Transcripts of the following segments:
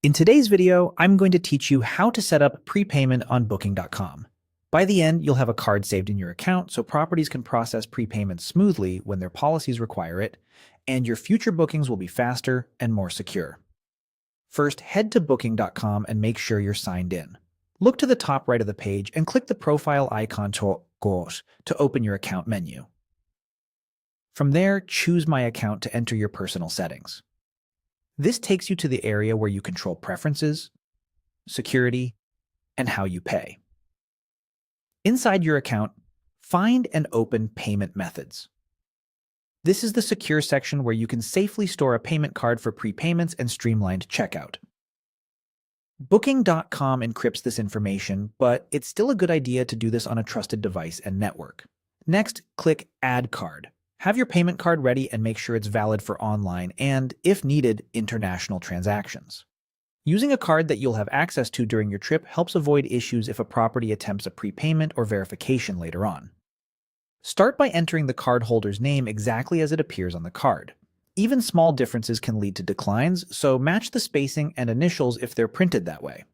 In today's video, I'm going to teach you how to set up prepayment on Booking.com. By the end, you'll have a card saved in your account so properties can process prepayment smoothly when their policies require it, and your future bookings will be faster and more secure. First, head to Booking.com and make sure you're signed in. Look to the top right of the page and click the profile icon to open your account menu. From there, choose My Account to enter your personal settings. This takes you to the area where you control preferences, security, and how you pay. Inside your account, find and open Payment Methods. This is the secure section where you can safely store a payment card for prepayments and streamlined checkout. Booking.com encrypts this information, but it's still a good idea to do this on a trusted device and network. Next, click Add Card. Have your payment card ready and make sure it's valid for online and, if needed, international transactions. Using a card that you'll have access to during your trip helps avoid issues if a property attempts a prepayment or verification later on. Start by entering the cardholder's name exactly as it appears on the card. Even small differences can lead to declines, so match the spacing and initials if they're printed that way.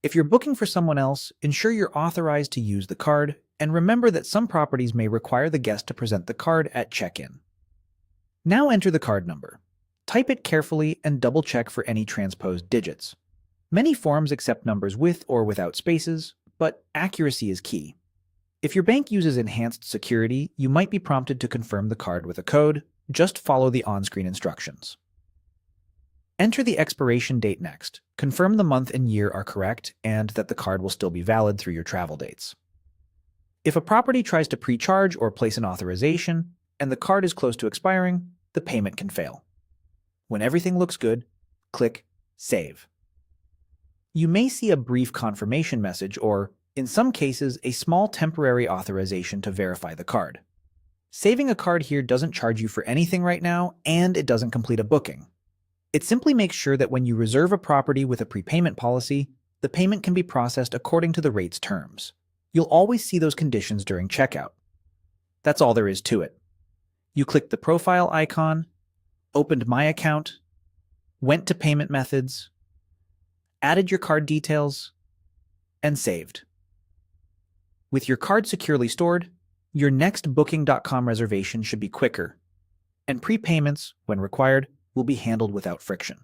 If you're booking for someone else, ensure you're authorized to use the card, and remember that some properties may require the guest to present the card at check-in. Now enter the card number. Type it carefully and double-check for any transposed digits. Many forms accept numbers with or without spaces, but accuracy is key. If your bank uses enhanced security, you might be prompted to confirm the card with a code. Just follow the on-screen instructions. Enter the expiration date next. Confirm the month and year are correct and that the card will still be valid through your travel dates. If a property tries to pre-charge or place an authorization, and the card is close to expiring, the payment can fail. When everything looks good, click Save. You may see a brief confirmation message or, in some cases, a small temporary authorization to verify the card. Saving a card here doesn't charge you for anything right now, and it doesn't complete a booking. It simply makes sure that when you reserve a property with a prepayment policy, the payment can be processed according to the rate's terms. You'll always see those conditions during checkout. That's all there is to it. You clicked the profile icon, opened My Account, went to Payment Methods, added your card details, and saved. With your card securely stored, your next Booking.com reservation should be quicker, and prepayments, when required, will be handled without friction.